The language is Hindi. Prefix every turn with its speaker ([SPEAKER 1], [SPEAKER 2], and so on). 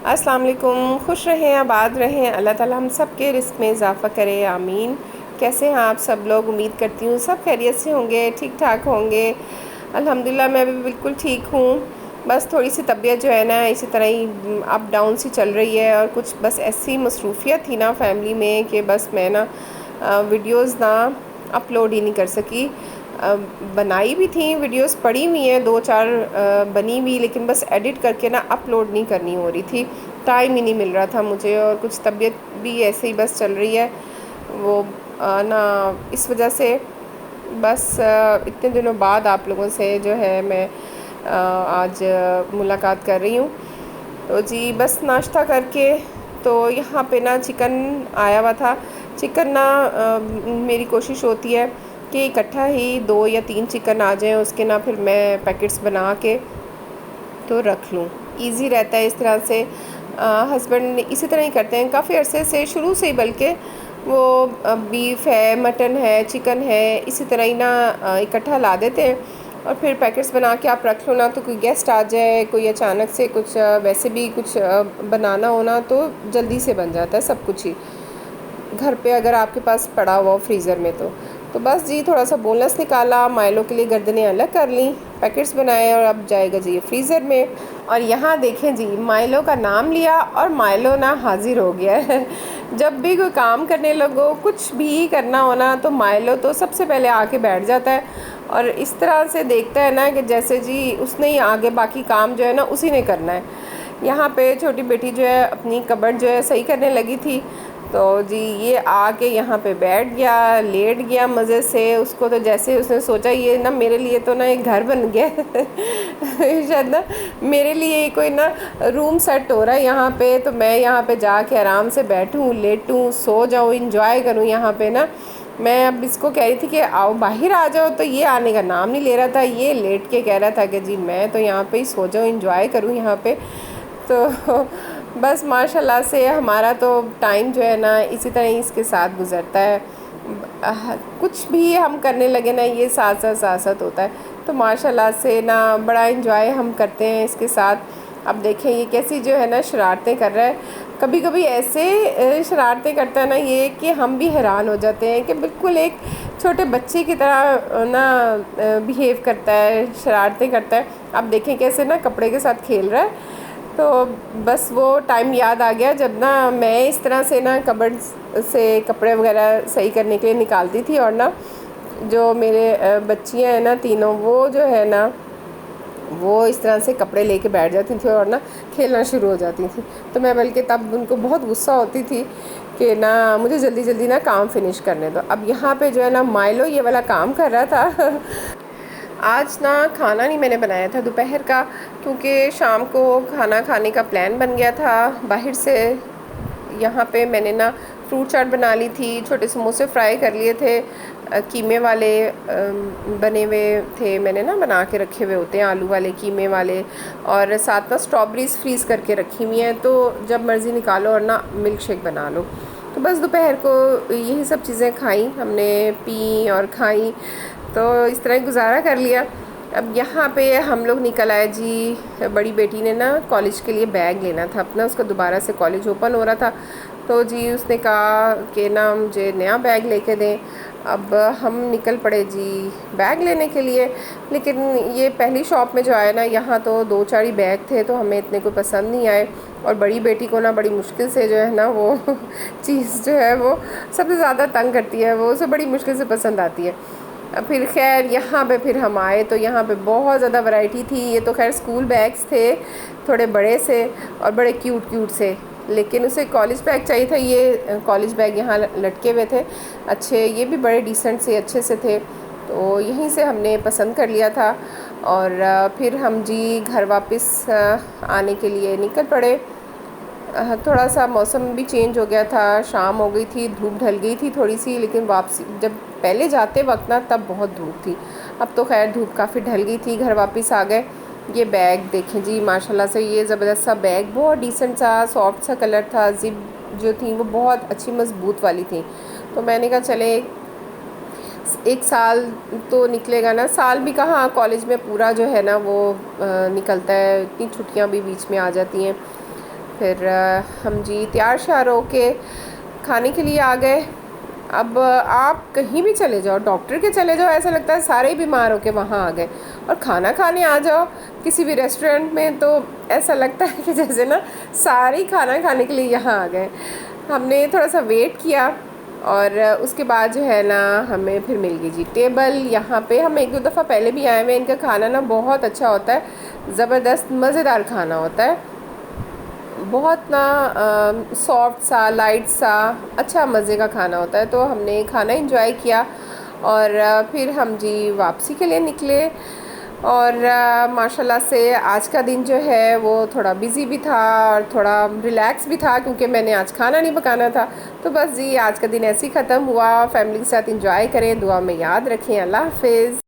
[SPEAKER 1] अस्सलाम वालेकुम। खुश रहें, आबाद रहें, अल्लाह ताला हम सब के रिस्क में इजाफ़ा करे, आमीन। कैसे हैं आप सब लोग? उम्मीद करती हूँ सब खैरियत से होंगे, ठीक ठाक होंगे। अल्हम्दुलिल्लाह मैं भी बिल्कुल ठीक हूँ। बस थोड़ी सी तबीयत जो है ना इसी तरह ही अप डाउन सी चल रही है, और कुछ बस ऐसी मसरूफ़ियत थी ना फैमिली में कि बस मैं ना वीडियोज़ ना अपलोड ही नहीं कर सकी। बनाई भी थी वीडियोस, पड़ी हुई हैं 2-4 बनी हुई, लेकिन बस एडिट करके ना अपलोड नहीं करनी हो रही थी। टाइम ही नहीं मिल रहा था मुझे, और कुछ तबीयत भी ऐसे ही बस चल रही है वो ना, इस वजह से बस इतने दिनों बाद आप लोगों से जो है मैं आज मुलाकात कर रही हूँ। तो जी बस नाश्ता करके, तो यहाँ पे ना चिकन आया हुआ था। चिकन ना मेरी कोशिश होती है कि इकट्ठा ही 2 या 3 चिकन आ जाएं, उसके ना फिर मैं पैकेट्स बना के तो रख लूँ, ईज़ी रहता है इस तरह से। हस्बैंड इसी तरह ही करते हैं काफ़ी अरसे से, शुरू से ही, बल्कि वो बीफ है, मटन है, चिकन है, इसी तरह ही ना इकट्ठा ला देते हैं, और फिर पैकेट्स बना के आप रख लो ना, तो कोई गेस्ट आ जाए, कोई अचानक से कुछ वैसे भी कुछ बनाना हो ना, तो जल्दी से बन जाता है सब कुछ ही घर पे, अगर आपके पास पड़ा हुआ हो फ्रीज़र में तो बस जी थोड़ा सा बोनस निकाला, माइलो के लिए गर्दनें अलग कर ली, पैकेट्स बनाए, और अब जाएगा जी ये फ्रीज़र में। और यहाँ देखें जी, माइलो का नाम लिया और माइलो ना हाजिर हो गया है। जब भी कोई काम करने लगो, कुछ भी करना हो ना, तो माइलो तो सबसे पहले आके बैठ जाता है, और इस तरह से देखता है ना कि जैसे जी उसने ही आगे बाकी काम जो है ना उसी ने करना है। यहाँ पे छोटी बेटी जो है अपनी कबर्ड जो है सही करने लगी थी, तो जी ये आके यहाँ पे बैठ गया, लेट गया मज़े से। उसको तो जैसे उसने सोचा ये ना मेरे लिए तो ना एक घर बन गया शायद ना मेरे लिए कोई ना रूम सेट हो रहा है यहाँ पे, तो मैं यहाँ पे जाके आराम से बैठूँ, लेटूँ, सो जाऊँ, इंजॉय करूँ यहाँ पे ना। मैं अब इसको कह रही थी कि आओ बाहर आ जाओ, तो ये आने का नाम नहीं ले रहा था, ये लेट के कह रहा था कि जी मैं तो यहाँ पे ही सो जाऊँ, इंजॉय करूँ यहाँ पे। तो बस माशाल्लाह से हमारा तो टाइम जो है ना इसी तरह ही इसके साथ गुज़रता है। कुछ भी हम करने लगे ना ये साथ साथ साथ साथ होता है, तो माशाल्लाह से ना बड़ा इंजॉय हम करते हैं इसके साथ। अब देखें ये कैसी जो है ना शरारतें कर रहा है, कभी कभी ऐसे शरारतें करता है ना ये कि हम भी हैरान हो जाते हैं कि बिल्कुल एक छोटे बच्चे की तरह ना बिहेव करता है, शरारतें करता है। अब देखें कैसे ना कपड़े के साथ खेल रहा है। तो बस वो टाइम याद आ गया जब ना मैं इस तरह से ना कबर्ड से कपड़े वगैरह सही करने के लिए निकालती थी, और ना जो मेरे बच्चियां हैं ना तीनों, वो जो है ना वो इस तरह से कपड़े लेके बैठ जाती थी और ना खेलना शुरू हो जाती थी। तो मैं बल्कि तब उनको बहुत गुस्सा होती थी कि ना मुझे जल्दी जल्दी ना काम फिनिश करने दो। अब यहाँ पे जो है ना माइलो ये वाला काम कर रहा था आज ना खाना नहीं मैंने बनाया था दोपहर का, क्योंकि शाम को खाना खाने का प्लान बन गया था बाहर से। यहाँ पे मैंने ना फ्रूट चाट बना ली थी, छोटे समोसे फ्राई कर लिए थे, कीमे वाले बने हुए थे, मैंने ना बना के रखे हुए होते हैं आलू वाले कीमे वाले, और साथ ना स्ट्रॉबेरीज़ फ्रीज़ करके रखी हुई हैं, तो जब मर्ज़ी निकालो और ना मिल्क शेक बना लो। तो बस दोपहर को यही सब चीज़ें खाई हमने, पी और खाई, तो इस तरह गुजारा कर लिया। अब यहाँ पे हम लोग निकल आए जी, बड़ी बेटी ने ना कॉलेज के लिए बैग लेना था अपना, उसका दोबारा से कॉलेज ओपन हो रहा था, तो जी उसने कहा कि ना मुझे नया बैग लेके दें। अब हम निकल पड़े जी बैग लेने के लिए, लेकिन ये पहली शॉप में जो आया ना यहाँ तो 2-4 ही बैग थे, तो हमें इतने कोई पसंद नहीं आए, और बड़ी बेटी को ना बड़ी मुश्किल से जो है ना वो चीज़ जो है वो सबसे ज़्यादा तंग करती है, वो उसे बड़ी मुश्किल से पसंद आती है। फिर खैर यहाँ पे फिर हम आए तो यहाँ पे बहुत ज़्यादा वैरायटी थी। ये तो खैर स्कूल बैग्स थे, थोड़े बड़े से और बड़े क्यूट क्यूट से, लेकिन उसे कॉलेज बैग चाहिए था। ये कॉलेज बैग यहाँ लटके हुए थे अच्छे, ये भी बड़े डिसेंट से अच्छे से थे, तो यहीं से हमने पसंद कर लिया था। और फिर हम जी घर वापस आने के लिए निकल पड़े। थोड़ा सा मौसम भी चेंज हो गया था, शाम हो गई थी, धूप ढल गई थी थोड़ी सी, लेकिन वापसी जब पहले जाते वक्त ना तब बहुत धूप थी, अब तो खैर धूप काफ़ी ढल गई थी। घर वापस आ गए। ये बैग देखें जी माशाल्लाह से, ये ज़बरदस्त सा बैग, बहुत डिसेंट सा सॉफ्ट सा कलर था, जिप जो थी वो बहुत अच्छी मजबूत वाली थी, तो मैंने कहा चले 1 साल तो निकलेगा ना, साल भी कहाँ, कॉलेज में पूरा जो है ना वो निकलता है, इतनी छुट्टियाँ भी बीच में आ जाती हैं। फिर हम जी तैयार श्यार होके खाने के लिए आ गए। अब आप कहीं भी चले जाओ, डॉक्टर के चले जाओ, ऐसा लगता है सारे ही बीमार होके वहाँ आ गए। और खाना खाने आ जाओ किसी भी रेस्टोरेंट में तो ऐसा लगता है कि जैसे ना सारे ही खाना खाने के लिए यहाँ आ गए। हमने थोड़ा सा वेट किया और उसके बाद जो है ना हमें फिर मिल गई जी टेबल। यहाँ पे हम एक दो दफ़ा पहले भी आए हुए हैं। इनका खाना ना बहुत अच्छा होता है, ज़बरदस्त मज़ेदार खाना होता है, बहुत ना सॉफ्ट सा, लाइट सा, अच्छा मज़े का खाना होता है। तो हमने खाना एंजॉय किया और फिर हम जी वापसी के लिए निकले। और माशाल्लाह से आज का दिन जो है वो थोड़ा बिज़ी भी था और थोड़ा रिलैक्स भी था, क्योंकि मैंने आज खाना नहीं पकाना था। तो बस जी आज का दिन ऐसे ही ख़त्म हुआ। फैमिली के साथ एंजॉय करें, दुआ में याद रखें। अल्लाह हाफ़िज़।